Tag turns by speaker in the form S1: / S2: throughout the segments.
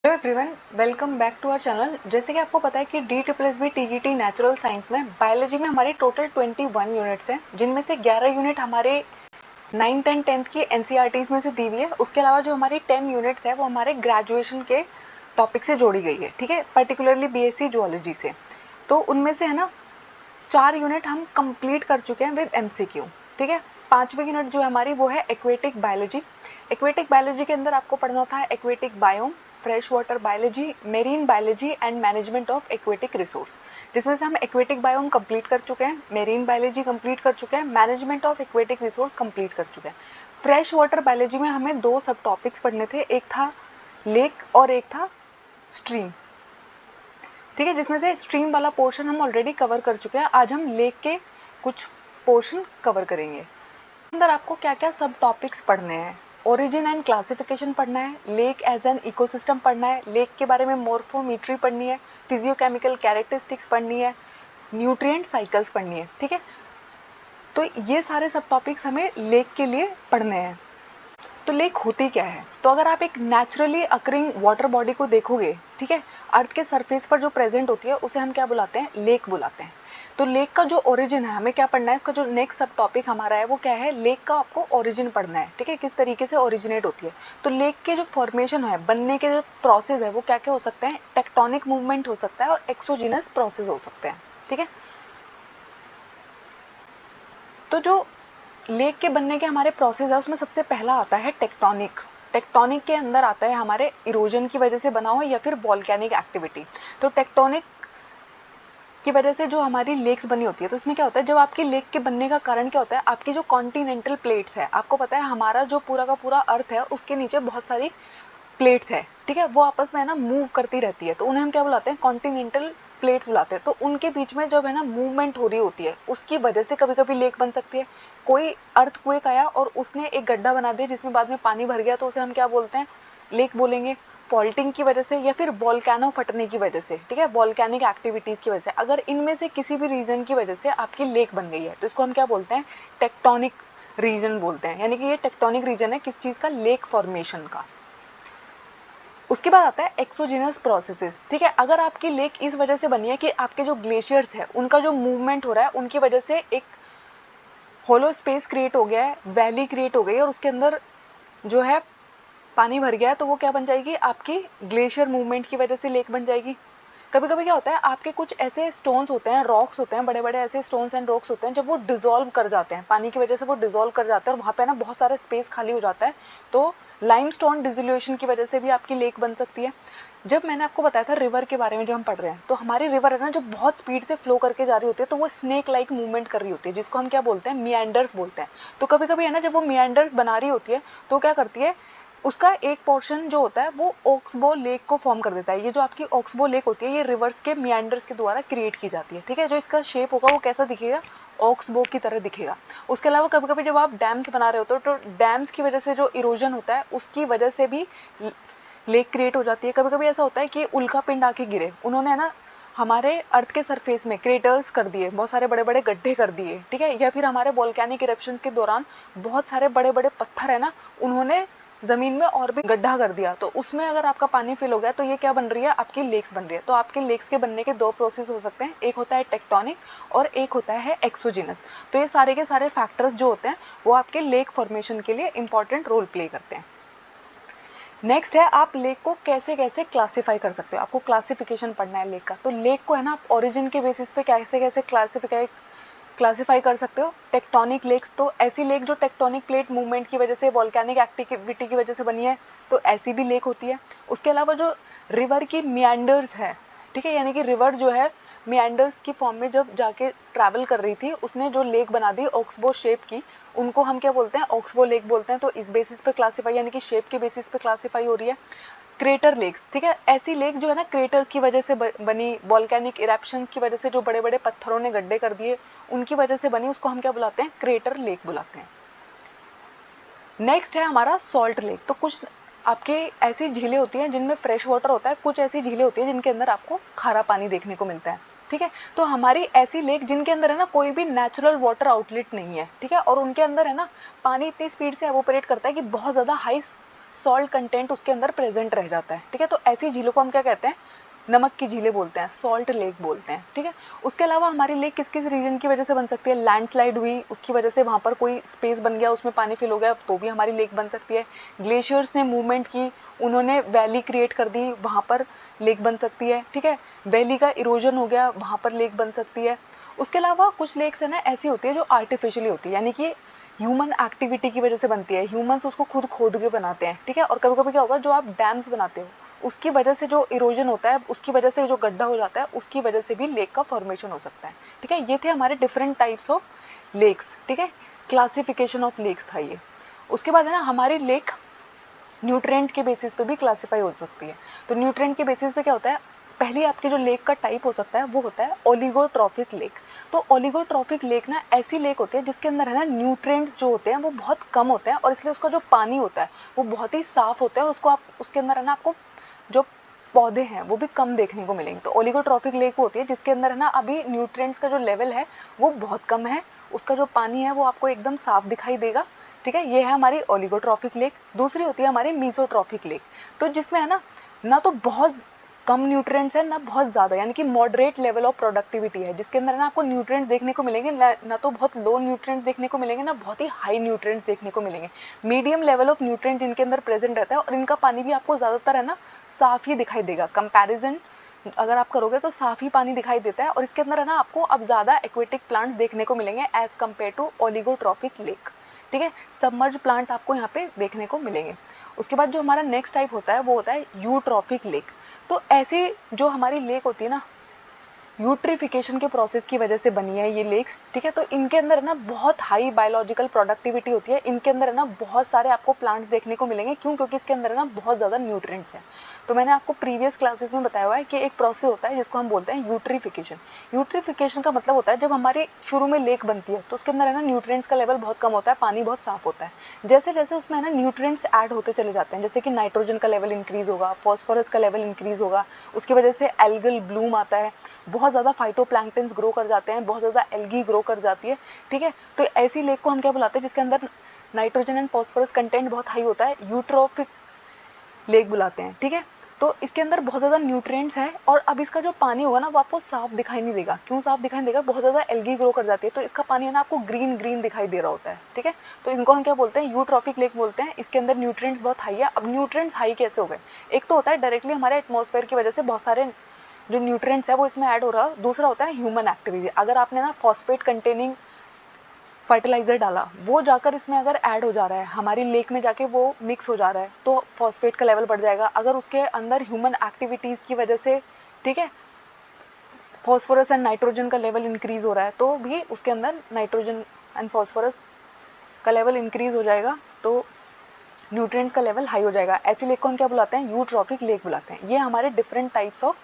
S1: Hello everyone, welcome back to our channel. जैसे कि आपको पता है कि DSSB TGT नेचुरल साइंस में बायोलॉजी में हमारे टोटल 21 यूनिट्स हैं, जिनमें से 11 यूनिट हमारे 9th एंड 10th की NCERTs में से दी हुई है। उसके अलावा जो हमारी 10 यूनिट्स है वो हमारे ग्रेजुएशन के टॉपिक से जोड़ी गई है, ठीक है, पर्टिकुलरली BSc जूलॉजी से। तो उनमें से है ना 4 यूनिट हम कंप्लीट कर चुके हैं विद MCQ, ठीक है। 5वीं यूनिट जो है हमारी वो है एक्वेटिक बायोलॉजी। एक्वेटिक बायोलॉजी के अंदर आपको पढ़ना था aquatic biome, fresh water biology, marine biology and management of aquatic resource, जिसमें से हम एक्वेटिक बायोम कंप्लीट कर चुके हैं, मेरीन बायोलॉजी कंप्लीट कर चुके हैं, management of aquatic resource complete कर चुके हैं। फ्रेश वाटर बायोलॉजी में हमें 2 सब टॉपिक्स पढ़ने थे, एक था लेक और एक था स्ट्रीम, ठीक है, जिसमें से स्ट्रीम वाला पोर्शन हम ऑलरेडी कवर कर चुके हैं। आज हम लेक के कुछ पोर्शन कवर करेंगे। अंदर आपको क्या क्या सब टॉपिक्स पढ़ने हैं, ओरिजिन एंड क्लासिफिकेशन पढ़ना है, लेक एज एन इकोसिस्टम पढ़ना है, लेक के बारे में मोर्फोमीट्री पढ़नी है, फिजियोकेमिकल कैरेक्टरिस्टिक्स पढ़नी है, न्यूट्रिएंट साइकिल्स पढ़नी है, ठीक है। तो ये सारे सब टॉपिक्स हमें लेक के लिए पढ़ने हैं। तो लेक होती क्या है? तो अगर आप एक नेचुरली अकरिंग वाटर बॉडी को देखोगे, ठीक है, अर्थ के सरफेस पर जो प्रेजेंट होती है उसे हम क्या बुलाते हैं? लेक बुलाते हैं। तो लेक का जो ओरिजिन है, हमें क्या पढ़ना है, इसका जो नेक्स्ट सब टॉपिक हमारा है वो क्या है? लेक का आपको ओरिजिन पढ़ना है, ठीक है, किस तरीके से ओरिजिनेट होती है। तो लेक के जो फॉर्मेशन है, बनने के जो प्रोसेस है वो क्या क्या हो सकते हैं? टेक्टोनिक मूवमेंट हो सकता है और एक्सोजिनस प्रोसेस हो सकते हैं, ठीक है। तो जो लेक के बनने के हमारे प्रोसेस है उसमें सबसे पहला आता है टेक्टोनिक। टेक्टोनिक के अंदर आता है हमारे इरोजन की वजह से बना हो या फिर वॉल्केनिक एक्टिविटी। तो टेक्टोनिक की वजह से जो हमारी लेक्स बनी होती है, तो इसमें क्या होता है, जब आपकी लेक के बनने का कारण क्या होता है, आपकी जो कॉन्टिनेंटल प्लेट्स है, आपको पता है हमारा जो पूरा का पूरा अर्थ है उसके नीचे बहुत सारी प्लेट्स है, ठीक है, वो आपस में है ना मूव करती रहती है, तो उन्हें हम क्या बुलाते हैं? कॉन्टिनेंटल प्लेट्स बुलाते हैं। तो उनके बीच में जब है ना मूवमेंट हो रही होती है, उसकी वजह से कभी कभी लेक बन सकती है। कोई अर्थक्वेक आया और उसने एक गड्ढा बना दिया जिसमें बाद में पानी भर गया, तो उसे हम क्या बोलते हैं? लेक बोलेंगे। फॉल्टिंग की वजह से या फिर वॉल्केनो फटने की वजह से, ठीक है, वॉल्केनिक एक्टिविटीज़ की वजह से, अगर इनमें से किसी भी रीजन की वजह से आपकी लेक बन गई है तो इसको हम क्या बोलते हैं? टेक्टोनिक रीजन बोलते हैं। यानी कि ये टेक्टोनिक रीजन है किस चीज़ का? लेक फॉर्मेशन का। उसके बाद आता है एक्सोजिनस प्रोसेसेस, ठीक है। अगर आपकी लेक इस वजह से बनी है कि आपके जो ग्लेशियर्स है उनका जो मूवमेंट हो रहा है उनकी वजह से एक होलो स्पेस क्रिएट हो गया है, वैली क्रिएट हो गई है और उसके अंदर जो है पानी भर गया है, तो वो क्या बन जाएगी? आपकी ग्लेशियर मूवमेंट की वजह से लेक बन जाएगी। कभी कभी क्या होता है, आपके कुछ ऐसे स्टोन्स होते हैं, रॉक्स होते हैं, बड़े बड़े ऐसे स्टोन्स एंड रॉक्स होते हैं, जब वो डिजोल्व कर जाते हैं पानी की वजह से, वो डिजोल्व कर जाते हैं और वहाँ पे ना बहुत सारा स्पेस खाली हो जाता है, तो लाइमस्टोन डिसोल्यूशन की वजह से भी आपकी लेक बन सकती है। जब मैंने आपको बताया था रिवर के बारे में, जब हम पढ़ रहे हैं, तो हमारी रिवर है ना जब बहुत स्पीड से फ्लो करके जा रही होती है तो वो स्नेक लाइक मूवमेंट कर रही होती है, जिसको हम क्या बोलते हैं? मियांडर्स बोलते हैं। तो कभी कभी है ना जब वो मियांडर्स बना रही होती है तो क्या करती है, उसका एक पोर्शन जो होता है वो ऑक्सबो लेक को फॉर्म कर देता है। ये जो आपकी ऑक्सबो लेक होती है ये रिवर्स के मियांडर्स के द्वारा क्रिएट की जाती है, ठीक है। जो इसका शेप होगा वो कैसा दिखेगा? ऑक्सबो की तरह दिखेगा। उसके अलावा कभी कभी जब आप डैम्स बना रहे होते हो तो डैम्स की वजह से जो इरोजन होता है उसकी वजह से भी लेक क्रिएट हो जाती है। कभी कभी ऐसा होता है कि उल्का पिंड आके गिरे, उन्होंने ना हमारे अर्थ के सरफेस में क्रेटर्स कर दिए, बहुत सारे बड़े बड़े गड्ढे कर दिए, ठीक है, या फिर हमारे वॉल्केनिक इरप्शंस के दौरान बहुत सारे बड़े बड़े पत्थर है ना, उन्होंने ज़मीन में और भी गड्ढा कर दिया, तो उसमें अगर आपका पानी फिल हो गया तो ये क्या बन रही है? आपकी लेक्स बन रही है। तो आपके लेक्स के बनने के 2 प्रोसेस हो सकते हैं, एक होता है टेक्टोनिक और एक होता है एक्सोजिनस। तो ये सारे के सारे फैक्टर्स जो होते हैं वो आपके लेक फॉर्मेशन के लिए इंपॉर्टेंट रोल प्ले करते हैं। नेक्स्ट है आप लेक को कैसे कैसे क्लासीफाई कर सकते हो, आपको क्लासिफिकेशन पढ़ना है लेक का। तो लेक को है ना आप ओरिजिन के बेसिस पे कैसे कैसे क्लासिफाई कर सकते हो। टेक्टोनिक लेक्स, तो ऐसी लेक जो टेक्टोनिक प्लेट मूवमेंट की वजह से, वॉल्केनिक एक्टिविटी की वजह से बनी है, तो ऐसी भी लेक होती है। उसके अलावा जो रिवर की मियांडर्स है, ठीक है, यानी कि रिवर जो है मियांडर्स की फॉर्म में जब जाके ट्रैवल कर रही थी, उसने जो लेक बना दी ऑक्सबो शेप की, उनको हम क्या बोलते हैं? ऑक्सबो लेक बोलते हैं। तो इस बेसिस पे क्लासीफाई, यानी कि शेप के बेसिस पे क्लासीफाई हो रही है। क्रेटर लेक्स, ठीक है, ऐसी लेक जो है ना क्रेटर्स की वजह से बनी, वॉल्केनिक इरप्शंस की वजह से जो बड़े बड़े पत्थरों ने गड्ढे कर दिए उनकी वजह से बनी, उसको हम क्या बुलाते हैं? क्रेटर लेक बुलाते हैं। नेक्स्ट है हमारा सॉल्ट लेक। तो कुछ आपके ऐसी झीलें होती हैं जिनमें फ्रेश वाटर होता है, कुछ ऐसी झीलें होती हैं जिनके अंदर आपको खारा पानी देखने को मिलता है, ठीक है। तो हमारी ऐसी लेक जिनके अंदर है ना कोई भी नेचुरल वाटर आउटलेट नहीं है, ठीक है, और उनके अंदर है ना पानी इतनी स्पीड से एवोपरेट करता है कि बहुत ज़्यादा हाई सॉल्ट कंटेंट उसके अंदर प्रेजेंट रह जाता है, ठीक है। तो ऐसी झीलों को हम क्या कहते हैं, नमक की झीलें बोलते हैं, सॉल्ट लेक बोलते हैं, ठीक है। उसके अलावा हमारी लेक किस किस रीजन की वजह से बन सकती है, लैंडस्लाइड हुई उसकी वजह से वहाँ पर कोई स्पेस बन गया, उसमें पानी फिल हो गया, तो भी हमारी लेक बन सकती है। ग्लेशियर्स ने मूवमेंट की, उन्होंने वैली क्रिएट कर दी, वहाँ पर लेक बन सकती है, ठीक है। वैली का इरोजन हो गया, वहाँ पर लेक बन सकती है। उसके अलावा कुछ लेक्स है ना ऐसी होती है जो आर्टिफिशियली होती है, यानी कि ह्यूमन एक्टिविटी की वजह से बनती है, ह्यूमंस उसको खुद खोद के बनाते हैं, ठीक है। और कभी कभी क्या होगा, जो आप डैम्स बनाते हो उसकी वजह से जो इरोजन होता है, उसकी वजह से जो गड्ढा हो जाता है, उसकी वजह से भी लेक का फॉर्मेशन हो सकता है, ठीक है। ये थे हमारे डिफरेंट टाइप्स ऑफ लेक्स, ठीक है। क्लासिफिकेशन ऑफ लेक्स था ये। उसके बाद है ना हमारी लेक न्यूट्रिएंट के बेसिस पे भी क्लासिफाई हो सकती है। तो न्यूट्रिएंट के बेसिस पे क्या होता है, पहली आपकी जो लेक का टाइप हो सकता है वो होता है ओलिगोट्रॉफिक लेक। तो ओलिगोट्रॉफिक लेक ना ऐसी लेक होती है जिसके अंदर है ना न्यूट्रिएंट्स जो होते हैं वो बहुत कम होते हैं, और इसलिए उसका जो पानी होता है वो बहुत ही साफ होता है, और उसको आप उसके अंदर है ना आपको जो पौधे हैं वो भी कम देखने को मिलेंगे। तो ओलिगोट्रॉफिक लेक वो होती है जिसके अंदर है ना अभी न्यूट्रिएंट्स का जो लेवल है वो बहुत कम है, उसका जो पानी है वो आपको एकदम साफ दिखाई देगा, ठीक है। ये है हमारी ओलिगोट्रॉफिक लेक। दूसरी होती है हमारी मीसोट्रॉफिक लेक, तो जिसमें है ना तो बहुत कम न्यूट्रिएंट्स है ना बहुत ज़्यादा, यानी कि मॉडरेट लेवल ऑफ प्रोडक्टिविटी है, जिसके अंदर ना आपको न्यूट्रिएंट्स देखने को मिलेंगे ना तो बहुत लो न्यूट्रिएंट्स देखने को मिलेंगे, ना बहुत ही हाई न्यूट्रिएंट्स देखने को मिलेंगे। मीडियम लेवल ऑफ न्यूट्रिएंट इनके अंदर प्रेजेंट रहता है, और इनका पानी भी आपको ज़्यादातर है ना साफ ही दिखाई देगा। कंपैरिजन अगर आप करोगे तो साफ ही पानी दिखाई देता है, और इसके अंदर है ना आपको अब ज़्यादा एक्वेटिक प्लांट्स देखने को मिलेंगे as compared to oligotrophic lake, ठीक है। सबमर्ज प्लांट आपको यहाँ पे देखने को मिलेंगे। उसके बाद जो हमारा नेक्स्ट टाइप होता है वो होता है यूट्रॉफिक लेक। तो ऐसी जो हमारी लेक होती है ना, यूट्रिफिकेशन के प्रोसेस की वजह से बनी है ये लेक्स, ठीक है। तो इनके अंदर ना बहुत हाई बायोलॉजिकल प्रोडक्टिविटी होती है, इनके अंदर है ना बहुत सारे आपको प्लांट्स देखने को मिलेंगे। क्यों? क्योंकि इसके अंदर है ना बहुत ज़्यादा न्यूट्रिएंट्स हैं। तो मैंने आपको प्रीवियस क्लासेस में बताया हुआ है कि एक प्रोसेस होता है जिसको हम बोलते हैं यूट्रिफिकेशन। यूट्रिफिकेशन का मतलब होता है जब हमारे शुरू में लेक बनती है तो उसके अंदर है ना न्यूट्रिएंट्स का लेवल बहुत कम होता है, पानी बहुत साफ होता है। जैसे जैसे उसमें है ना न्यूट्रिएंट्स ऐड होते चले जाते हैं, जैसे कि नाइट्रोजन का लेवल इंक्रीज होगा, फॉस्फोरस का लेवल इंक्रीज होगा, उसकी वजह से एल्गल ब्लूम आता है, बहुत ज़्यादा फाइटोप्लैंक्टन्स ग्रो कर जाते हैं, बहुत ज़्यादा एल्गी ग्रो कर जाती है, ठीक है। तो ऐसी लेक को हम क्या बुलाते हैं, जिसके अंदर नाइट्रोजन एंड फॉस्फोरस कंटेंट बहुत हाई होता है, यूट्रोफिक लेक बुलाते हैं, ठीक है। तो इसके अंदर बहुत ज़्यादा न्यूट्रिएंट्स हैं, और अब इसका जो पानी होगा ना वो आपको साफ दिखाई नहीं देगा। क्यों साफ दिखाई नहीं देगा? बहुत ज़्यादा एल्गी ग्रो कर जाती है, तो इसका पानी है ना आपको ग्रीन ग्रीन दिखाई दे रहा होता है, ठीक है। तो इनको हम क्या बोलते हैं, यूट्रॉफिक लेक बोलते हैं। इसके अंदर न्यूट्रिएंट्स बहुत हाई है। अब न्यूट्रिएंट्स हाई कैसे हो गए? एक तो होता है डायरेक्टली हमारे एटमॉस्फेयर की वजह से बहुत सारे जो न्यूट्रिएंट्स है वो इसमें ऐड हो रहा है। दूसरा होता है ह्यूमन एक्टिविटी। अगर आपने ना फॉस्फेट कंटेनिंग फर्टिलाइज़र डाला, वो जाकर इसमें अगर ऐड हो जा रहा है, हमारी लेक में जाके वो मिक्स हो जा रहा है, तो फॉस्फेट का लेवल बढ़ जाएगा। अगर उसके अंदर ह्यूमन एक्टिविटीज़ की वजह से, ठीक है, फॉस्फोरस एंड नाइट्रोजन का लेवल इंक्रीज़ हो रहा है, तो भी उसके अंदर नाइट्रोजन एंड फॉस्फोरस का लेवल इंक्रीज़ हो जाएगा, तो न्यूट्रिएंट्स का लेवल हाई हो जाएगा। ऐसी लेक को हम क्या बुलाते हैं? यूट्रॉफिक लेक बुलाते हैं। ये हमारे डिफरेंट टाइप्स ऑफ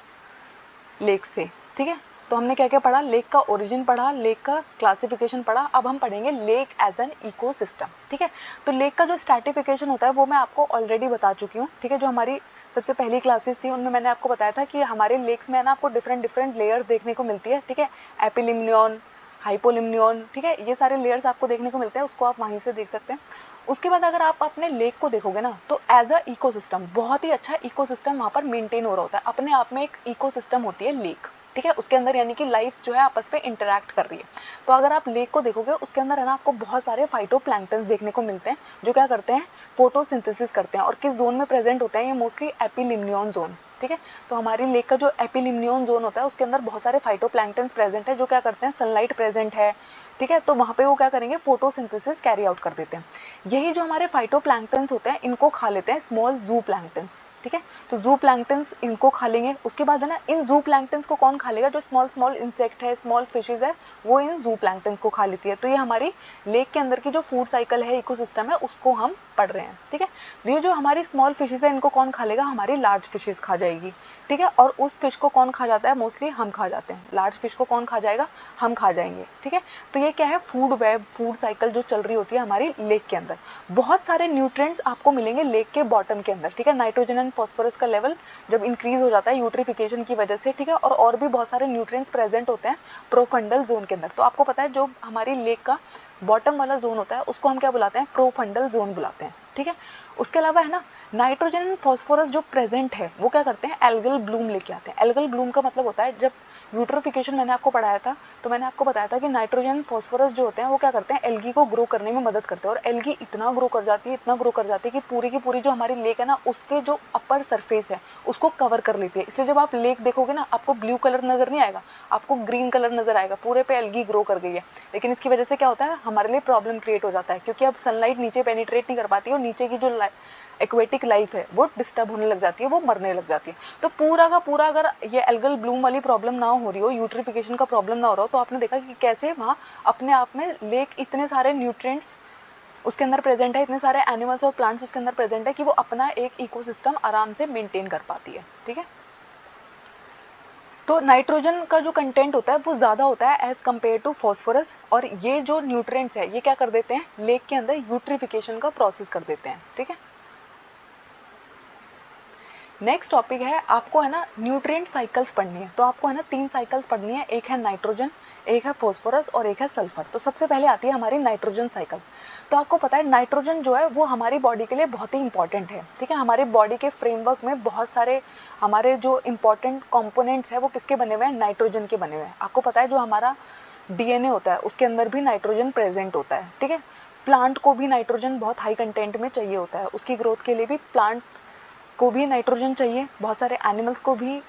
S1: लेक्स थे, ठीक है। तो हमने क्या क्या पढ़ा? लेक का ओरिजिन पढ़ा, लेक का क्लासिफिकेशन पढ़ा। अब हम पढ़ेंगे लेक एज एन इकोसिस्टम, ठीक है। तो लेक का जो स्ट्रैटिफिकेशन होता है वो मैं आपको ऑलरेडी बता चुकी हूँ, ठीक है। जो हमारी सबसे पहली क्लासेस थी उनमें मैंने आपको बताया था कि हमारे लेक्स में है ना आपको डिफरेंट डिफरेंट लेयर्स देखने को मिलती है, ठीक है। एपिलिम्नियन, हाइपोलिम्नियन, ठीक है, ये सारे लेयर्स आपको देखने को मिलते हैं, उसको आप वहीं से देख सकते हैं। उसके बाद अगर आप अपने लेक को देखोगे ना तो एज अ इकोसिस्टम बहुत ही अच्छा इकोसिस्टम वहाँ पर मेंटेन हो रहा होता है। अपने आप में एक इकोसिस्टम होती है लेक, ठीक है। उसके अंदर यानी कि लाइफ जो है आपस में इंटरैक्ट कर रही है। तो अगर आप लेक को देखोगे उसके अंदर है ना आपको बहुत सारे फाइटोप्लैंक्टन्स देखने को मिलते हैं जो क्या करते हैं, फोटोसिंथेसिस करते हैं। और किस जोन में प्रेजेंट होते हैं? ये मोस्टली एपिलिम्नियन जोन, ठीक है। तो हमारी लेक का जो एपिलिम्नियन जोन होता है उसके अंदर बहुत सारे फाइटोप्लैंक्टन्स प्रेजेंट है जो क्या करते हैं, सनलाइट प्रेजेंट है, ठीक है। तो वहाँ पे वो क्या करेंगे, फोटोसिंथेसिस कैरी आउट कर देते हैं। यही जो हमारे फाइटोप्लैंक्टन्स होते हैं इनको खा लेते हैं स्मॉल जू प्लैंक्टन्स, ठीक है। तो जू प्लैंक्टन्स इनको खा लेंगे। उसके बाद है ना इन जू प्लैंक्टन्स को कौन खा लेगा? जो स्मॉल स्मॉल इंसेक्ट है, स्मॉल फिशेज है, वो इन जू प्लैंक्टन्स को खा लेती है। तो ये हमारी लेक के अंदर की जो फूड साइकिल है, इकोसिस्टम है, उसको हम पढ़ रहे हैं, ठीक है। ये जो हमारी स्मॉल फिशेज है इनको कौन खा लेगा? हमारी लार्ज फिशेज खा जाएगी, ठीक है। और उस फिश को कौन खा जाता है? मोस्टली हम खा जाते हैं। लार्ज फिश को कौन खा जाएगा? हम खा जाएंगे, ठीक है। तो ये क्या है, फूड वेब, फूड साइकिल जो चल रही होती है हमारी लेक के अंदर। बहुत सारे न्यूट्रिएंट्स आपको मिलेंगे लेक के बॉटम के अंदर, ठीक है। नाइट्रोजन एंड फॉस्फोरस का लेवल जब इंक्रीज हो जाता है यूट्रिफिकेशन की वजह से, ठीक है। और भी बहुत सारे न्यूट्रिएंट्स प्रेजेंट होते हैं प्रोफंडल जोन के अंदर। तो आपको पता है जो हमारी लेक का बॉटम वाला जोन होता है उसको हम क्या बुलाते हैं? प्रोफंडल जोन बुलाते हैं, ठीक है। उसके अलावा है ना, नाइट्रोजन एंड फॉस्फोरस जो प्रेजेंट है वो क्या करते हैं, एल्गल ब्लूम लेके आते हैं। एल्गल ब्लूम का मतलब होता है, जब यूट्रोफिकेशन मैंने आपको पढ़ाया था तो मैंने आपको बताया था कि नाइट्रोजन फॉस्फोरस जो होते हैं वो क्या करते हैं, एल्गी को ग्रो करने में मदद करते हैं। और एल्गी इतना ग्रो कर जाती है, इतना ग्रो कर जाती है कि पूरी की पूरी जो हमारी लेक है ना, उसके जो अपर सरफेस है उसको कवर कर लेती है। इसलिए जब आप लेक देखोगे ना, आपको ब्लू कलर नजर नहीं आएगा, आपको ग्रीन कलर नजर आएगा, पूरे पे एल्गी ग्रो कर गई है। लेकिन इसकी वजह से क्या होता है, हमारे लिए प्रॉब्लम क्रिएट हो जाता है, क्योंकि अब सनलाइट नीचे पेनिट्रेट नहीं कर पाती है और नीचे की जो एक्वेटिक लाइफ है वो डिस्टर्ब होने लग जाती है, वो मरने लग जाती है। तो पूरा का पूरा अगर ये एल्गल ब्लूम वाली प्रॉब्लम ना हो रही हो, यूट्रिफिकेशन का प्रॉब्लम ना हो रहा हो, तो आपने देखा कि कैसे वहाँ अपने आप में लेक इतने सारे न्यूट्रिएंट्स उसके अंदर प्रेजेंट है, इतने सारे एनिमल्स और प्लांट्स उसके अंदर प्रेजेंट है कि वो अपना एक इकोसिस्टम आराम से मेंटेन कर पाती है। ठीक है, तो नाइट्रोजन का जो कंटेंट होता है वो ज़्यादा होता है एज़ कम्पेयर टू फॉस्फोरस, और ये जो न्यूट्रिएंट्स है ये क्या कर देते हैं, लेक के अंदर यूट्रिफिकेशन का प्रोसेस कर देते हैं। ठीक है, नेक्स्ट टॉपिक है, आपको है ना न्यूट्रिएंट साइकिल्स पढ़नी है। तो आपको है ना 3 साइकिल्स पढ़नी है, एक है नाइट्रोजन, एक है फॉस्फोरस और एक है सल्फर। तो सबसे पहले आती है हमारी नाइट्रोजन साइकिल। तो आपको पता है नाइट्रोजन जो है वो हमारी बॉडी के लिए बहुत ही इंपॉर्टेंट है। ठीक है, हमारे बॉडी के फ्रेमवर्क में बहुत सारे हमारे जो इंपॉर्टेंट कंपोनेंट्स है वो किसके बने हुए हैं, नाइट्रोजन के बने हुए हैं। आपको पता है जो हमारा डीएनए होता है उसके अंदर भी नाइट्रोजन प्रेजेंट होता है। ठीक है, प्लांट को भी नाइट्रोजन बहुत हाई कंटेंट में चाहिए होता है, उसकी ग्रोथ के लिए भी प्लांट को भी नाइट्रोजन चाहिए, बहुत सारे एनिमल्स को भी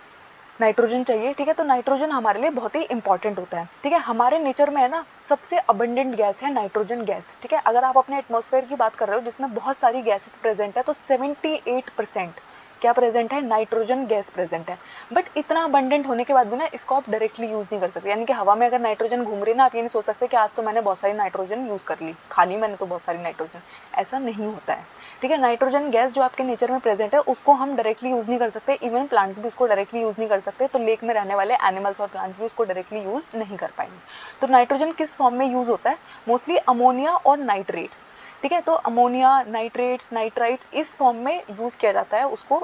S1: नाइट्रोजन चाहिए। ठीक है, तो नाइट्रोजन हमारे लिए बहुत ही इंपॉर्टेंट होता है। ठीक है, हमारे नेचर में है ना सबसे अबंडेंट गैस है नाइट्रोजन गैस। ठीक है, अगर आप अपने एटमॉस्फेयर की बात कर रहे हो जिसमें बहुत सारी गैसेस प्रेजेंट है, तो 78% क्या प्रेजेंट है, नाइट्रोजन गैस प्रेजेंट है। बट इतना अबंडेंट होने के बाद भी ना इसको आप डायरेक्टली यूज़ नहीं कर सकते, यानी कि हवा में अगर नाइट्रोजन घूम रही है ना, आप ये नहीं सोच सकते कि आज तो मैंने बहुत सारी नाइट्रोजन यूज़ कर ली, खा ली मैंने तो बहुत सारी नाइट्रोजन, ऐसा नहीं होता है। ठीक है, नाइट्रोजन गैस जो आपके नेचर में प्रेजेंट है उसको हम डायरेक्टली यूज़ नहीं कर सकते, इवन प्लांट्स भी उसको डायरेक्टली यूज़ नहीं कर सकते, तो लेक में रहने वाले एनिमल्स और प्लांट्स भी उसको डायरेक्टली यूज़ नहीं कर पाएंगे। तो नाइट्रोजन किस फॉर्म में यूज़ होता है, मोस्टली अमोनिया और नाइट्रेट्स। ठीक है, तो अमोनिया, नाइट्रेट्स, नाइट्राइट्स इस फॉर्म में यूज़ किया जाता है उसको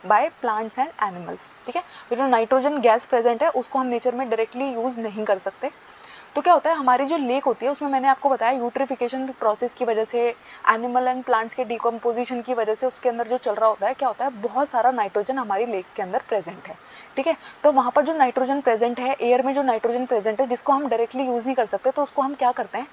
S1: बाय प्लांट्स एंड एनिमल्स। ठीक है, तो जो नाइट्रोजन गैस प्रेजेंट है उसको हम नेचर में डायरेक्टली यूज़ नहीं कर सकते। तो क्या होता है, हमारी जो लेक होती है उसमें मैंने आपको बताया यूट्रिफिकेशन प्रोसेस की वजह से, एनिमल एंड प्लांट्स के डिकम्पोजिशन की वजह से उसके अंदर जो चल रहा होता है, क्या होता है, बहुत सारा नाइट्रोजन हमारी लेक्स के अंदर प्रेजेंट है। ठीक है, तो वहाँ पर जो नाइट्रोजन प्रेजेंट है, एयर में जो नाइट्रोजन प्रेजेंट है जिसको हम डायरेक्टली यूज़ नहीं कर सकते, तो उसको हम क्या करते हैं,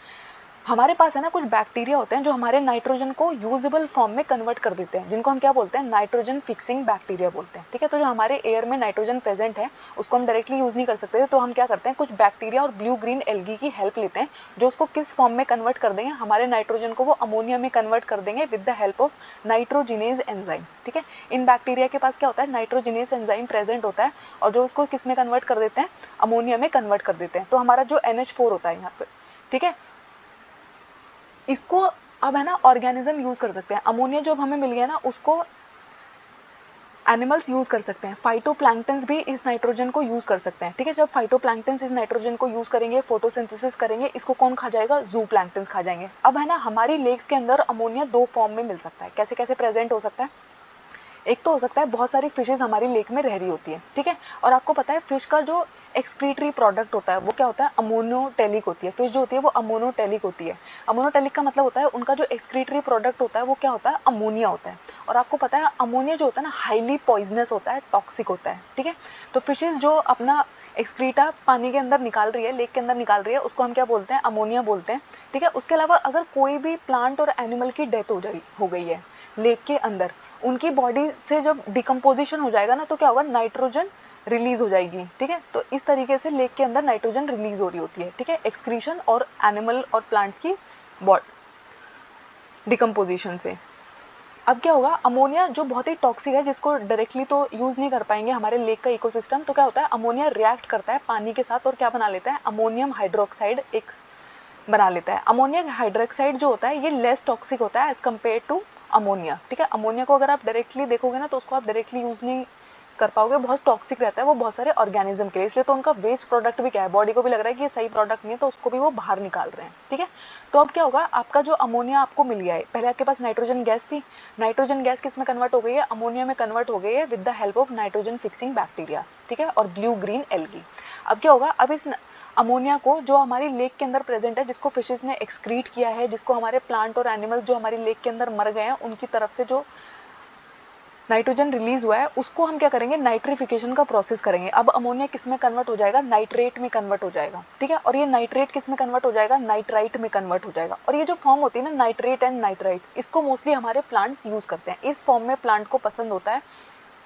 S1: हमारे पास है ना कुछ बैक्टीरिया होते हैं जो हमारे नाइट्रोजन को यूजेबल फॉर्म में कन्वर्ट कर देते हैं, जिनको हम क्या बोलते हैं, नाइट्रोजन फिक्सिंग बैक्टीरिया बोलते हैं। ठीक है, तो जो हमारे एयर में नाइट्रोजन प्रेजेंट है उसको हम डायरेक्टली यूज़ नहीं कर सकते, तो हम क्या करते हैं, कुछ बैक्टीरिया और ब्लू ग्रीन एल्गी की हेल्प लेते हैं, जो उसको किस फॉर्म में कन्वर्ट कर देंगे, हमारे नाइट्रोजन को वो अमोनिया में कन्वर्ट कर देंगे with the help of nitrogenase enzyme. ठीक है, इन बैक्टीरिया के पास क्या होता है, नाइट्रोजिनेज एंजाइम प्रेजेंट होता है, और जो उसको किस में कन्वर्ट कर देते हैं, अमोनिया में कन्वर्ट कर देते हैं। तो हमारा जो NH4 होता है यहाँ पे, ठीक है, इसको अब है ना ऑर्गेनिज्म यूज कर सकते हैं। अमोनिया जो हमें मिल गया ना उसको एनिमल्स यूज कर सकते हैं, फाइटोप्लैंक्टन्स भी इस नाइट्रोजन को यूज कर सकते हैं। ठीक है, जब फाइटोप्लैंक्टन्स इस नाइट्रोजन को यूज करेंगे, फोटोसिंथेसिस करेंगे, इसको कौन खा जाएगा, जू प्लैंक्टन्स खा जाएंगे। अब है ना हमारी लेक्स के अंदर अमोनिया 2 फॉर्म में मिल सकता है। कैसे कैसे प्रेजेंट हो सकता है, एक तो हो सकता है बहुत सारी फिशेज हमारी लेक में रह रही होती है। ठीक है, और आपको पता है फिश का जो एक्सक्रीटरी प्रोडक्ट होता है वो क्या होता है, अमोनोटेलिक होती है। फिश जो होती है वो अमोनोटेलिक होती है। अमोनोटेलिक का मतलब होता है उनका जो एक्सक्रीटरी प्रोडक्ट होता है वो क्या होता है, अमोनिया होता है। और आपको पता है अमोनिया जो होता है ना हाईली पॉइजनस होता है, टॉक्सिक होता है। ठीक है, तो फिशेज जो अपना एक्सक्रीटा पानी के अंदर निकाल रही है, लेक के अंदर निकाल रही है, उसको हम क्या बोलते हैं, अमोनिया बोलते हैं। ठीक है, उसके अलावा अगर कोई भी प्लांट और एनिमल की डेथ हो गई है लेक के अंदर, उनकी बॉडी से जब डिकम्पोजिशन हो जाएगा ना, तो क्या होगा, नाइट्रोजन रिलीज हो जाएगी। ठीक है, तो इस तरीके से लेक के अंदर नाइट्रोजन रिलीज हो रही होती है। ठीक है, एक्सक्रीशन और एनिमल और प्लांट्स की डिकम्पोजिशन से। अब क्या होगा, अमोनिया जो बहुत ही टॉक्सिक है, जिसको डायरेक्टली तो यूज़ नहीं कर पाएंगे हमारे लेक का इकोसिस्टम, तो क्या होता है, अमोनिया रिएक्ट करता है पानी के साथ और क्या बना लेता है, अमोनियम हाइड्रोक्साइड एक बना लेता है। अमोनियम हाइड्रोक्साइड जो होता है ये लेस टॉक्सिक होता है एज कम्पेयर टू अमोनिया। ठीक है, अमोनिया को अगर आप डायरेक्टली देखोगे ना तो उसको आप डायरेक्टली यूज़ नहीं कर पाओगे, बहुत टॉक्सिक रहता है वो बहुत सारे ऑर्गेनिज्म के लिए, इसलिए तो उनका वेस्ट प्रोडक्ट भी क्या है, बॉडी को भी लग रहा है कि ये सही प्रोडक्ट नहीं है, तो उसको भी वो बाहर निकाल रहे हैं। ठीक है, तो अब क्या होगा, आपका जो अमोनिया आपको मिल गया है, पहले आपके पास नाइट्रोजन गैस थी, नाइट्रोजन गैस किस में कन्वर्ट हो गई है, अमोनिया में कन्वर्ट हो गई है with the help of nitrogen fixing bacteria. ठीक है, और ब्लू ग्रीन एल्गी। अब क्या होगा, अब इस अमोनिया को जो हमारी लेक के अंदर प्रेजेंट है, जिसको फिशेस ने एक्सक्रीट किया है, जिसको हमारे प्लांट और एनिमल्स जो हमारी लेक के अंदर मर गए हैं उनकी तरफ से जो नाइट्रोजन रिलीज हुआ है, उसको हम क्या करेंगे, नाइट्रिफिकेशन का प्रोसेस करेंगे। अब अमोनिया किस में कन्वर्ट हो जाएगा, नाइट्रेट में कन्वर्ट हो जाएगा, ठीक है। और ये नाइट्रेट किस में कन्वर्ट हो जाएगा, नाइट्राइट में कन्वर्ट हो जाएगा। और ये जो फॉर्म होती है ना नाइट्रेट एंड नाइट्राइट्स, इसको मोस्टली हमारे प्लांट्स यूज करते हैं। इस फॉर्म में प्लांट को पसंद होता है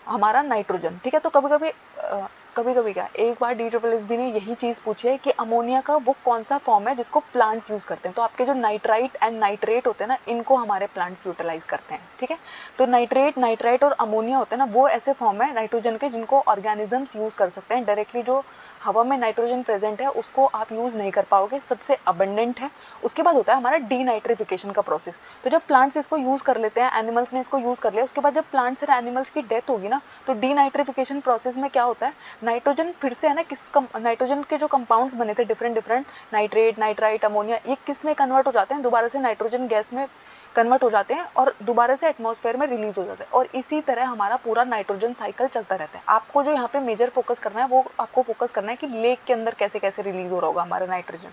S1: हमारा नाइट्रोजन, ठीक है। तो कभी कभी क्या, एक बार DSSB ने यही चीज़ पूछी है कि अमोनिया का वो कौन सा फॉर्म है जिसको प्लांट्स यूज़ करते हैं। तो आपके जो नाइट्राइट एंड नाइट्रेट होते हैं ना, इनको हमारे प्लांट्स यूटिलाइज करते हैं, ठीक है। तो नाइट्रेट, नाइट्राइट और अमोनिया होते हैं ना, वो ऐसे फॉर्म है नाइट्रोजन के जिनको ऑर्गेनिजम्स यूज़ कर सकते हैं। डायरेक्टली जो हवा में नाइट्रोजन प्रेजेंट है उसको आप यूज़ नहीं कर पाओगे, सबसे अबंडेंट है। उसके बाद होता है हमारा डीनाइट्रिफिकेशन का प्रोसेस। तो जब प्लांट्स इसको यूज़ कर लेते हैं, एनिमल्स ने इसको यूज़ कर लिया, उसके बाद जब प्लांट्स और एनिमल्स की डेथ होगी ना, तो डीनाइट्रिफिकेशन प्रोसेस में क्या होता है, नाइट्रोजन फिर से है ना नाइट्रोजन के जो कंपाउंड्स बने थे डिफरेंट नाइट्रेट, नाइट्राइट, अमोनिया, ये किस में कन्वर्ट हो जाते हैं, दोबारा से नाइट्रोजन गैस में कन्वर्ट हो जाते हैं और दोबारा से एटमॉस्फेयर में रिलीज हो जाते हैं। और इसी तरह हमारा पूरा नाइट्रोजन साइकिल चलता रहता है। आपको जो यहाँ पे मेजर फोकस करना है वो आपको फोकस करना है कि लेक के अंदर कैसे कैसे रिलीज हो रहा होगा हमारा नाइट्रोजन,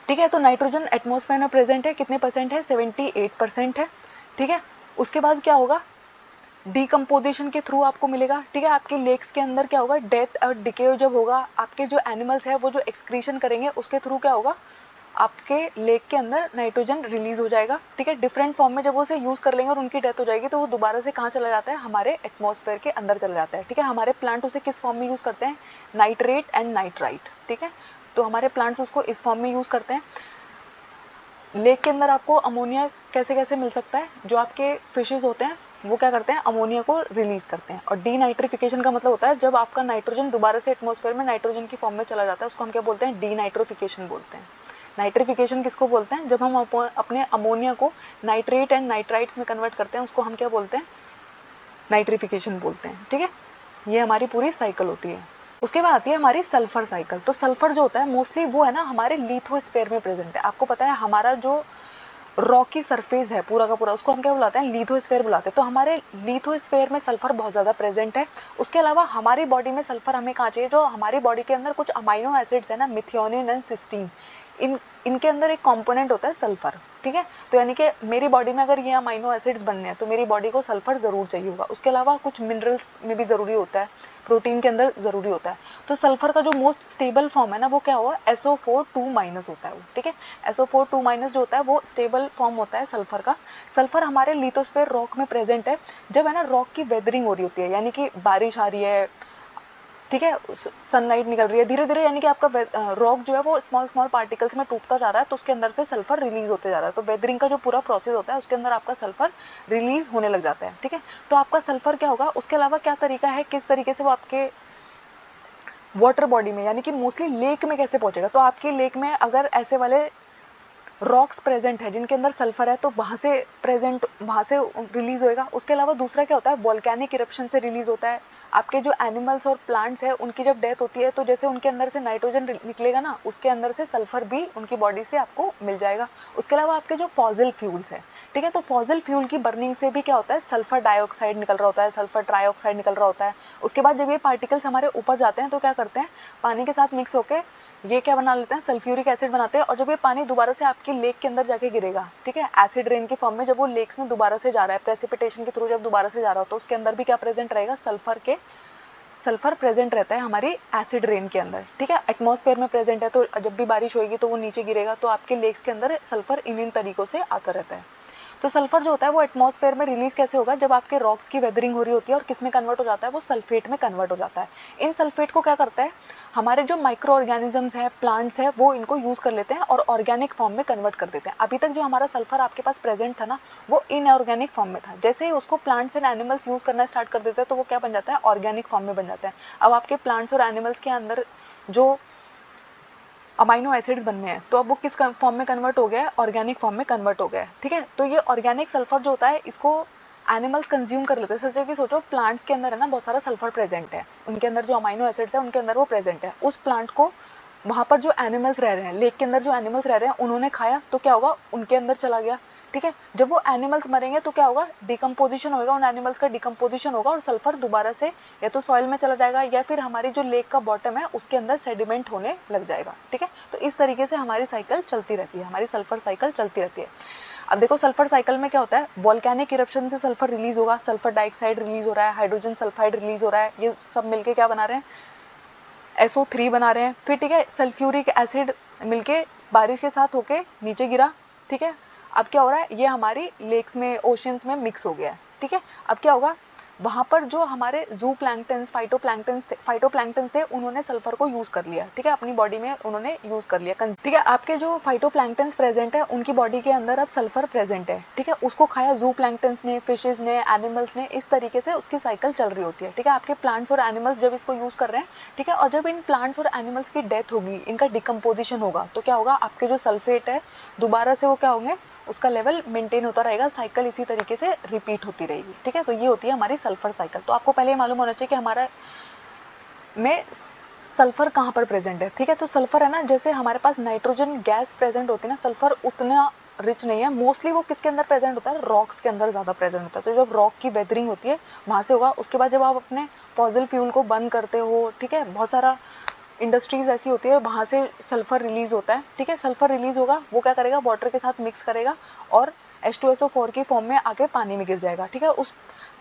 S1: ठीक है। तो नाइट्रोजन एटमॉस्फेयर में प्रेजेंट है, कितने परसेंट है, 78% है, ठीक है। उसके बाद क्या होगा, डीकम्पोजिशन के थ्रू आपको मिलेगा, ठीक है। आपके लेक्स के अंदर क्या होगा, डेथ और डिके जब होगा, आपके जो एनिमल्स है वो जो एक्सक्रीशन करेंगे उसके थ्रू क्या होगा, आपके लेक के अंदर नाइट्रोजन रिलीज हो जाएगा, ठीक है। डिफरेंट फॉर्म में जब वो उसे यूज़ कर लेंगे और उनकी डेथ हो जाएगी तो वो दोबारा से कहाँ चला जाता है, हमारे एटमॉस्फेयर के अंदर चला जाता है, ठीक है। हमारे प्लांट उसे किस फॉर्म में यूज़ करते हैं, नाइट्रेट एंड नाइट्राइट, ठीक है। तो हमारे प्लांट्स उसको इस फॉर्म में यूज़ करते हैं। लेक के अंदर आपको अमोनिया कैसे कैसे मिल सकता है, जो आपके फिशेज होते हैं वो क्या करते हैं, अमोनिया को रिलीज करते हैं। और डीनाइट्रिफिकेशन का मतलब होता है जब आपका नाइट्रोजन दोबारा से एटमॉस्फेयर में नाइट्रोजन की फॉर्म में चला जाता है, उसको हम क्या बोलते हैं, डीनाइट्रिफिकेशन बोलते हैं। नाइट्रिफिकेशन किसको बोलते हैं, जब हम अपने अमोनिया को नाइट्रेट एंड नाइट्राइट्स में कन्वर्ट करते हैं उसको हम क्या बोलते हैं, नाइट्रिफिकेशन बोलते हैं, ठीक है। ये हमारी पूरी साइकिल होती है। उसके बाद आती है हमारी सल्फर साइकिल। तो सल्फर जो होता है मोस्टली वो है ना हमारे लिथोस्फीयर में प्रेजेंट है। आपको पता है हमारा जो रॉकी सरफेस है पूरा का पूरा, उसको हम क्या बुलाते हैं, लिथोस्फीयर बुलाते हैं। तो हमारे लिथोस्फीयर में सल्फर बहुत ज़्यादा प्रेजेंट है। उसके अलावा हमारी बॉडी में सल्फर हमें कहाँ चाहिए, जो हमारी बॉडी के अंदर कुछ अमाइनो एसिड्स है ना, मिथियोनिन एंड सिस्टीन, इनके अंदर एक कंपोनेंट होता है सल्फर, ठीक है। तो यानी कि मेरी बॉडी में अगर ये अमाइनो एसिड्स बनने हैं तो मेरी बॉडी को सल्फर ज़रूर चाहिए होगा। उसके अलावा कुछ मिनरल्स में भी ज़रूरी होता है, प्रोटीन के अंदर ज़रूरी होता है। तो सल्फर का जो मोस्ट स्टेबल फॉर्म है ना वो क्या हुआ, SO4 2- होता है वो, ठीक है। SO4 2- जो होता है वो स्टेबल फॉर्म होता है सल्फर का। सल्फर हमारे लिथोस्फीयर रॉक में प्रेजेंट है। जब है ना रॉक की वेदरिंग हो रही होती है, यानी कि बारिश आ रही है, ठीक है, सनलाइट निकल रही है धीरे धीरे, यानी कि आपका रॉक जो है वो स्मॉल स्मॉल पार्टिकल्स में टूटता जा रहा है, तो उसके अंदर से सल्फर रिलीज होते जा रहा है। तो वेदरिंग का जो पूरा प्रोसेस होता है उसके अंदर आपका सल्फर रिलीज होने लग जाता है, ठीक है। तो आपका सल्फर क्या होगा, उसके अलावा क्या तरीका है, किस तरीके से वो आपके वाटर बॉडी में, यानी कि मोस्टली लेक में कैसे पहुंचेगा। तो आपकी लेक में अगर ऐसे वाले रॉक्स प्रेजेंट है जिनके अंदर सल्फर है तो वहाँ से रिलीज होएगा। उसके अलावा दूसरा क्या होता है, वॉल्केनिक इरप्शन से रिलीज होता है। आपके जो एनिमल्स और प्लांट्स है उनकी जब डेथ होती है तो जैसे उनके अंदर से नाइट्रोजन निकलेगा ना, उसके अंदर से सल्फर भी उनकी बॉडी से आपको मिल जाएगा। उसके अलावा आपके जो फॉसिल फ्यूल्स है, ठीक है, तो फॉसिल फ्यूल की बर्निंग से भी क्या होता है, सल्फर डाइऑक्साइड निकल रहा होता है, सल्फर ट्राइऑक्साइड निकल रहा होता है। उसके बाद जब ये पार्टिकल्स हमारे ऊपर जाते हैं तो क्या करते हैं, पानी के साथ मिक्स होकर ये क्या बना लेते हैं, सल्फ्यूरिक एसिड बनाते हैं। और जब ये पानी दोबारा से आपकी लेक के अंदर जाके गिरेगा, ठीक है, एसिड रेन की फॉर्म में, जब वो लेक्स में दोबारा से जा रहा है प्रेसिपिटेशन के थ्रू, जब दोबारा से जा रहा हो तो उसके अंदर भी क्या प्रेजेंट रहेगा, सल्फर प्रेजेंट रहता है हमारी एसिड रेन के अंदर, ठीक है। एटमॉस्फेयर में प्रेजेंट है तो जब भी बारिश होगी तो वो नीचे गिरेगा, तो आपके लेक्स के अंदर सल्फर इन तरीकों से आता रहता है। तो सल्फर जो होता है वो एटमॉस्फेयर में रिलीज कैसे होगा, जब आपके रॉक्स की वेदरिंग हो रही होती है और किस में कन्वर्ट हो जाता है, वो सल्फेट में कन्वर्ट हो जाता है। इन सल्फेट को क्या करता है, हमारे जो माइक्रो ऑर्गेनिजम्स है, प्लांट्स है, वो इनको यूज़ कर लेते हैं और ऑर्गेनिक फॉर्म में कन्वर्ट कर देते हैं। अभी तक जो हमारा सल्फर आपके पास प्रेजेंट था ना, वो इनऑर्गेनिक फॉर्म में था। जैसे ही उसको प्लांट्स एंड एनिमल्स यूज़ करना स्टार्ट कर देते हैं तो वो क्या बन जाता है, ऑर्गेनिक फॉर्म में बन जाता है। अब आपके प्लांट्स और एनिमल्स के अंदर जो अमाइनो एसिड्स बनने हैं तो अब वो किस फॉर्म में कन्वर्ट हो गया है, ऑर्गेनिक फॉर्म में कन्वर्ट हो गया है, ठीक है। तो ये ऑर्गेनिक सल्फर जो होता है इसको एनिमल्स कंज्यूम कर लेते हैं। सोचो प्लांट्स के अंदर है ना बहुत सारा सल्फर प्रेजेंट है, उनके अंदर जो अमाइनो एसिड्स है उनके अंदर वो प्रेजेंट है। उस प्लांट को वहाँ पर जो एनिमल्स रह रहे हैं, लेक के अंदर जो एनिमल्स रह रहे हैं, उन्होंने खाया तो क्या होगा, उनके अंदर चला गया, ठीक है। जब वो एनिमल्स मरेंगे तो क्या होगा, डिकम्पोजिशन होगा, उन एनिमल्स का डिकम्पोजिशन होगा और सल्फर दोबारा से या तो सॉइल में चला जाएगा या फिर हमारी जो लेक का बॉटम है उसके अंदर सेडिमेंट होने लग जाएगा। ठीक है, तो इस तरीके से हमारी साइकिल चलती रहती है, हमारी सल्फर साइकिल चलती रहती है। अब देखो सल्फर साइकिल में क्या होता है, वोल्केनिक इरप्शन से सल्फर रिलीज होगा, सल्फर डाइऑक्साइड रिलीज हो रहा है, हाइड्रोजन सल्फाइड रिलीज हो रहा है, ये सब मिलके क्या बना रहे हैं, SO3 बना रहे हैं। फिर ठीक है, सल्फ्यूरिक एसिड मिलके बारिश के साथ होके नीचे गिरा। ठीक है, अब क्या हो रहा है, ये हमारी लेक्स में, ओशियंस में मिक्स हो गया है। ठीक है, अब क्या होगा, वहाँ पर जो हमारे जू प्लैंक्टन्स, फाइटोप्लैंक्टन्स थे उन्होंने सल्फर को यूज़ कर लिया। ठीक है, अपनी बॉडी में उन्होंने यूज़ कर लिया। ठीक है, आपके जो फाइटोप्लैंक्टन्स प्रेजेंट है उनकी बॉडी के अंदर अब सल्फर प्रेजेंट है। ठीक है, उसको खाया जू प्लैंक्टन्स ने, फिशेज ने, एनिमल्स ने, इस तरीके से उसकी साइकिल चल रही होती है। ठीक है, आपके प्लांट्स और एनिमल्स जब इसको यूज़ कर रहे हैं, ठीक है, और जब इन प्लांट्स और एनिमल्स की डेथ होगी, इनका डिकम्पोजिशन होगा, तो क्या होगा, आपके जो सल्फेट है दोबारा से वो क्या होंगे, उसका लेवल मेंटेन होता रहेगा, साइकिल इसी तरीके से रिपीट होती रहेगी। ठीक है, तो ये होती है हमारी सल्फर साइकिल। तो आपको पहले मालूम होना चाहिए कि हमारा में सल्फर कहाँ पर प्रेजेंट है। ठीक है, तो सल्फर है ना, जैसे हमारे पास नाइट्रोजन गैस प्रेजेंट होती है ना, सल्फर उतना रिच नहीं है। मोस्टली वो किसके अंदर प्रेजेंट होता है, रॉक्स के अंदर ज़्यादा प्रेजेंट होता है। तो जब रॉक की वेदरिंग होती है वहाँ से होगा। उसके बाद जब आप अपने फॉसिल फ्यूल को बर्न करते हो, ठीक है, बहुत सारा इंडस्ट्रीज़ ऐसी होती है वहाँ से सल्फ़र रिलीज़ होता है। ठीक है, सल्फ़र रिलीज़ होगा, वो क्या करेगा, वाटर के साथ मिक्स करेगा और H2SO4 की फॉर्म में आके पानी में गिर जाएगा। ठीक है, उस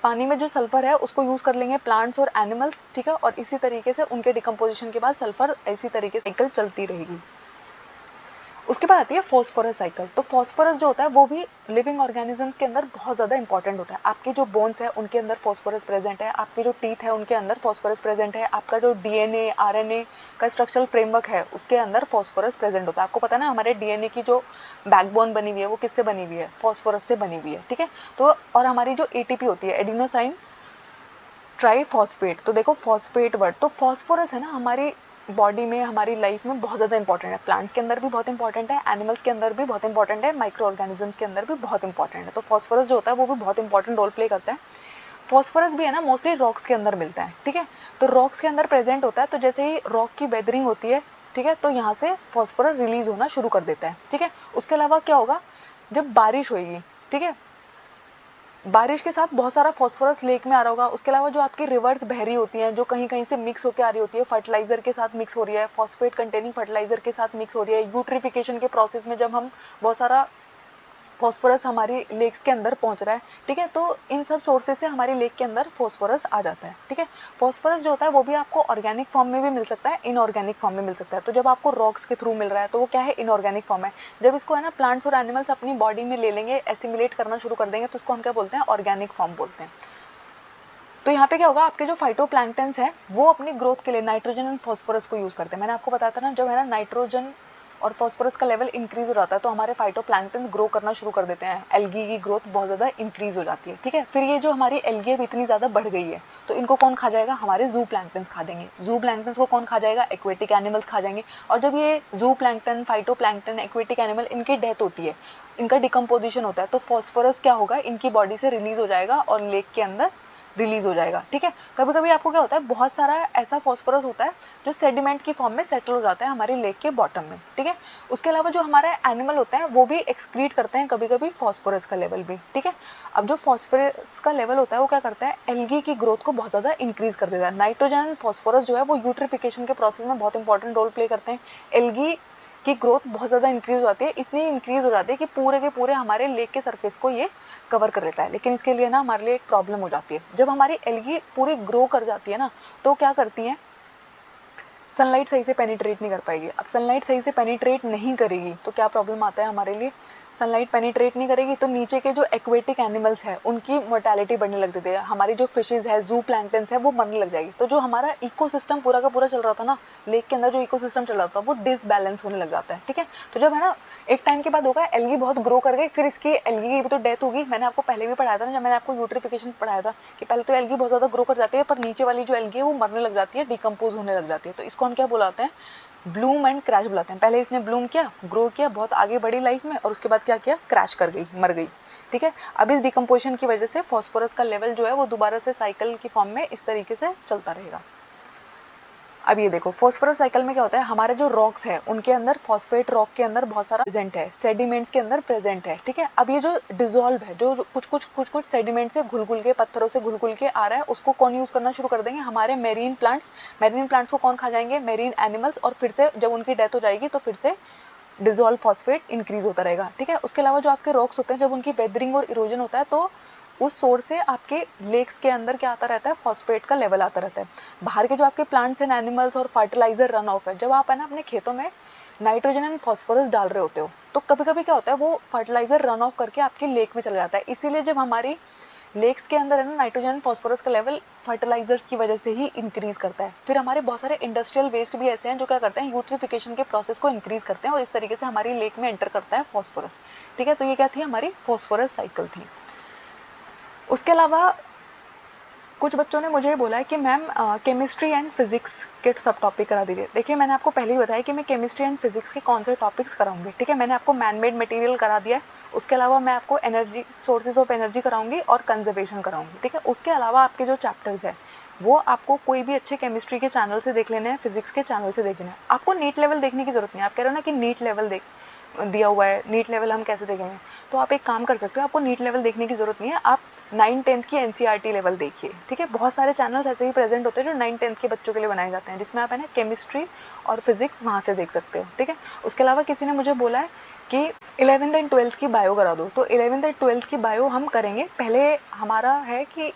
S1: पानी में जो सल्फ़र है उसको यूज़ कर लेंगे प्लांट्स और एनिमल्स। ठीक है, और इसी तरीके से उनके डिकम्पोजिशन के बाद सल्फ़र इसी तरीके से साइकिल चलती रहेगी। उसके बाद आती है फॉस्फोरस साइकिल। तो फॉस्फोरस जो होता है वो भी लिविंग ऑर्गेनिजम्स के अंदर बहुत ज़्यादा इंपॉर्टेंट होता है। आपके जो बोन्स है उनके अंदर फॉस्फोरस प्रेजेंट है, आपके जो टीथ है उनके अंदर फॉस्फोरस प्रेजेंट है, आपका जो DNA RNA का स्ट्रक्चरल फ्रेमवर्क है उसके अंदर फॉस्फोरस प्रेजेंट होता है। आपको पता है ना, हमारे DNA की जो बैकबोन बनी हुई है वो किससे बनी हुई है, फॉस्फोरस से बनी हुई है। ठीक है, तो और हमारी जो ATP होती है, एडिनोसाइन ट्राईफॉस्फेट, तो देखो फॉस्फेट वर्ड, तो फॉस्फोरस है ना हमारी बॉडी में, हमारी लाइफ में बहुत ज़्यादा इंपॉर्टेंट है। प्लांट्स के अंदर भी बहुत इंपॉर्टेंट है, एनिमल्स के अंदर भी बहुत इंपॉर्टेंट है, माइक्रो ऑर्गेनिजम्स के अंदर भी बहुत इंपॉर्टेंट है। तो फॉस्फोरस जो होता है वो भी बहुत इंपॉर्टेंट रोल प्ले करता है। फॉस्फोरस भी है ना मोस्टली रॉक्स के अंदर मिलता है। ठीक है, तो रॉक्स के अंदर प्रेजेंट होता है, तो जैसे ही रॉक की वेदरिंग होती है, ठीक है, तो यहाँ से फॉस्फोरस रिलीज होना शुरू कर देता है। ठीक है, उसके अलावा क्या होगा, जब बारिश होगी, ठीक है, बारिश के साथ बहुत सारा फॉस्फोरस लेक में आ रहा होगा। उसके अलावा जो आपकी रिवर्स बह रही होती हैं, जो कहीं कहीं से मिक्स होकर आ रही होती है, फर्टिलाइजर के साथ मिक्स हो रही है, फॉस्फेट कंटेनिंग फर्टिलाइजर के साथ मिक्स हो रही है, यूट्रिफिकेशन के प्रोसेस में जब हम बहुत सारा फॉस्फोरस हमारी लेक्स के अंदर पहुंच रहा है। ठीक है, तो इन सब सोर्सेज से हमारी लेक के अंदर फॉस्फोरस आ जाता है। ठीक है, फॉस्फोरस जो होता है वो भी आपको ऑर्गेनिक फॉर्म में भी मिल सकता है, इनऑर्गेनिक फॉर्म में मिल सकता है। तो जब आपको रॉक्स के थ्रू मिल रहा है तो वो क्या है, इनऑर्गेनिक फॉर्म है। जब इसको है ना प्लांट्स और एनिमल्स अपनी बॉडी में ले लेंगे, एसिमिलेट करना शुरू कर देंगे, तो उसको हम क्या बोलते हैं, ऑर्गेनिक फॉर्म बोलते हैं। तो यहाँ पे क्या होगा, आपके जो फाइटोप्लैंक्टन्स हैं वो अपनी ग्रोथ के लिए नाइट्रोजन एंड फॉस्फोरस को यूज़ करते हैं। मैंने आपको बताया था ना, जब है ना नाइट्रोजन और फॉस्फोरस का लेवल इंक्रीज हो जाता है तो हमारे फाइटोप्लैंक्टन्स ग्रो करना शुरू कर देते हैं, एल्गी की ग्रोथ बहुत ज़्यादा इंक्रीज हो जाती है। ठीक है, फिर ये जो हमारी एल्गी अब इतनी ज़्यादा बढ़ गई है तो इनको कौन खा जाएगा, हमारे जू प्लैंक्टन्स खा देंगे। जू प्लैंक्टन्स को कौन खा जाएगा, एक्वेटिक एनिमल्स खा जाएंगे। और जब ये जू प्लैंक्टन, फाइटोप्लैंक्टन, एक्वेटिक एनिमल, इनकी डेथ होती है, इनका डिकम्पोजिशन होता है, तो फॉस्फोरस क्या होगा, इनकी बॉडी से रिलीज हो जाएगा और लेक के अंदर रिलीज हो जाएगा। ठीक है, कभी कभी आपको क्या होता है, बहुत सारा ऐसा फॉस्फोरस होता है जो सेडिमेंट की फॉर्म में सेटल हो जाता है हमारी लेक के बॉटम में। ठीक है, उसके अलावा जो हमारे एनिमल होते हैं वो भी एक्सक्रीट करते हैं कभी कभी फॉस्फोरस का लेवल भी। ठीक है, अब जो फॉस्फोरस का लेवल होता है वो क्या करता है, एल्गी की ग्रोथ को बहुत ज़्यादा इंक्रीज कर देता है। नाइट्रोजन एंड फॉस्फोरस जो है वो यूट्रिफिकेशन के प्रोसेस में बहुत इंपॉर्टेंट रोल प्ले करते हैं। एल्गी की ग्रोथ बहुत ज़्यादा इंक्रीज हो जाती है, इतनी इंक्रीज हो जाती है कि पूरे के पूरे हमारे लेक के सरफेस को ये कवर कर लेता है। लेकिन इसके लिए ना हमारे लिए एक प्रॉब्लम हो जाती है, जब हमारी एल्गी पूरी ग्रो कर जाती है ना तो क्या करती है, सनलाइट सही से पेनिट्रेट नहीं कर पाएगी। अब सनलाइट सही से पेनिट्रेट नहीं करेगी तो क्या प्रॉब्लम आता है हमारे लिए, सनलाइट पेनिट्रेट नहीं करेगी तो नीचे के जो एक्वेटिक एनिमल्स हैं उनकी मोर्टेलिटी बढ़ने लग जाती है, हमारी जो फिशेज है, जू प्लैंक्टन्स है, वो मरने लग जाएगी। तो जो हमारा इकोसिस्टम पूरा का पूरा चल रहा था ना, लेक के अंदर जो इकोसिस्टम चल रहा था वो डिसबैलेंस होने लग जाता है। ठीक है, तो जब है ना एक टाइम के बाद होगा, एल्गी बहुत ग्रो कर गई, फिर इसकी एल्गी की भी तो डेथ होगी। मैंने आपको पहले भी पढ़ाया था ना, जब मैंने आपको यूट्रिफिकेशन पढ़ाया था कि पहले तो एल्गी बहुत ज़्यादा ग्रो कर जाती है पर नीचे वाली जो एल्गी है वो मरने लग जाती है, डिकम्पोज होने लग जाती है। तो इसको हम क्या बुलाते हैं, ब्लूम एंड क्रैश बुलाते हैं। पहले इसने ब्लूम किया, ग्रो किया, बहुत आगे बढ़ी लाइफ में, और उसके बाद क्या किया, क्रैश कर गई, मर गई। ठीक है, अब इस डिकम्पोजिशन की वजह से फॉस्फोरस का लेवल जो है वो दोबारा से साइकिल की फॉर्म में इस तरीके से चलता रहेगा। अब ये देखो फॉस्फोरस साइकिल में क्या होता है, हमारे जो रॉक्स है उनके अंदर फॉस्फेट रॉक के अंदर बहुत सारा प्रेजेंट है, सेडिमेंट्स के अंदर प्रेजेंट है, ठीक है। अब ये जो डिजोल्व है, जो कुछ सेडिमेंट से घुल के, पत्थरों से घुल के आ रहा है, उसको कौन यूज करना शुरू कर देंगे, हमारे मेरीन प्लांट्स को कौन खा जाएंगे, मेरीन एनिमल्स, और फिर से जब उनकी डेथ हो जाएगी तो फिर से डिजोल्व फॉस्फेट इंक्रीज होता रहेगा, ठीक है। उसके अलावा जो आपके रॉक्स होते हैं, जब उनकी वेदरिंग और इरोजन होता है तो उस सोर्स से आपके लेक्स के अंदर क्या आता रहता है, फॉस्फेट का लेवल आता रहता है। बाहर के जो आपके प्लांट्स एंड एनिमल्स और फर्टिलाइजर रन ऑफ है, जब आप है ना अपने खेतों में नाइट्रोजन एंड फॉस्फोरस डाल रहे होते हो तो कभी कभी क्या होता है, वो फर्टिलाइजर रन ऑफ करके आपके लेक में चला जाता है। इसीलिए जब हमारी लेक्स के अंदर है ना नाइट्रोजन एंड फॉस्फोरस का लेवल फर्टिलाइजर्स की वजह से ही इंक्रीज करता है। फिर हमारे बहुत सारे इंडस्ट्रियल वेस्ट भी ऐसे हैं जो क्या करते हैं, यूट्रिफिकेशन के प्रोसेस को इंक्रीज करते हैं और इस तरीके से हमारी लेक में एंटर करता है फॉस्फोरस, ठीक है। तो ये क्या थी, हमारी फॉस्फोरस साइकिल थी। उसके अलावा कुछ बच्चों ने मुझे बोला है कि मैम केमिस्ट्री एंड फिजिक्स के सब टॉपिक करा दीजिए। देखिए मैंने आपको पहले ही बताया कि मैं केमिस्ट्री एंड फिजिक्स के कौन से टॉपिक्स कराऊंगी, ठीक है। मैंने आपको मैन मेड मटेरियल करा दिया है, उसके अलावा मैं आपको एनर्जी, सोर्सेज ऑफ एनर्जी कराऊंगी और कंजर्वेशन कराऊंगी, ठीक है। उसके अलावा आपके जो चैप्टर्स है वो आपको कोई भी अच्छे केमिस्ट्री के चैनल से देख लेने हैं, फिजिक्स के चैनल से देख लेना है। आपको नीट लेवल देखने की जरूरत नहीं है। आप कह रहे हो ना कि नीट लेवल दिया हुआ है, नीट लेवल हम कैसे देखेंगे, तो आप एक काम कर सकते हो, आपको नीट लेवल देखने की जरूरत नहीं है, आप 9-10 की एनसीईआरटी लेवल देखिए, ठीक है। बहुत सारे चैनल्स ऐसे ही प्रेजेंट होते हैं जो 9-10 के बच्चों के लिए बनाए जाते हैं, जिसमें आप है ना केमिस्ट्री और फिजिक्स वहाँ से देख सकते हो, ठीक है। उसके अलावा किसी ने मुझे बोला है कि 11th एंड 12th की बायो करा दो, तो 11th एंड 12th की बायो हम करेंगे। पहले हमारा है कि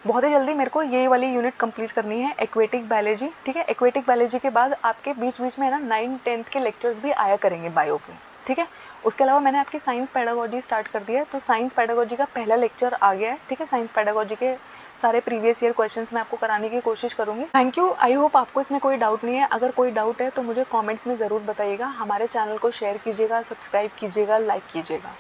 S1: बहुत ही जल्दी मेरे को ये वाली यूनिट कंप्लीट करनी है, एक्वेटिक बायोलॉजी, ठीक है। एक्वेटिक बायोलॉजी के बाद आपके बीच बीच में है ना 9-10th के लेक्चर्स भी आया करेंगे बायो के, ठीक है। उसके अलावा मैंने आपकी साइंस पेडागोजी स्टार्ट कर दिया है, तो साइंस पेडागोजी का पहला लेक्चर आ गया है, ठीक है। साइंस पेडागोजी के सारे प्रीवियस ईयर क्वेश्चंस मैं आपको कराने की कोशिश करूंगी। थैंक यू, आई होप आपको इसमें कोई डाउट नहीं है। अगर कोई डाउट है तो मुझे कॉमेंट्स में ज़रूर बताइएगा। हमारे चैनल को शेयर कीजिएगा, सब्सक्राइब कीजिएगा, लाइक कीजिएगा।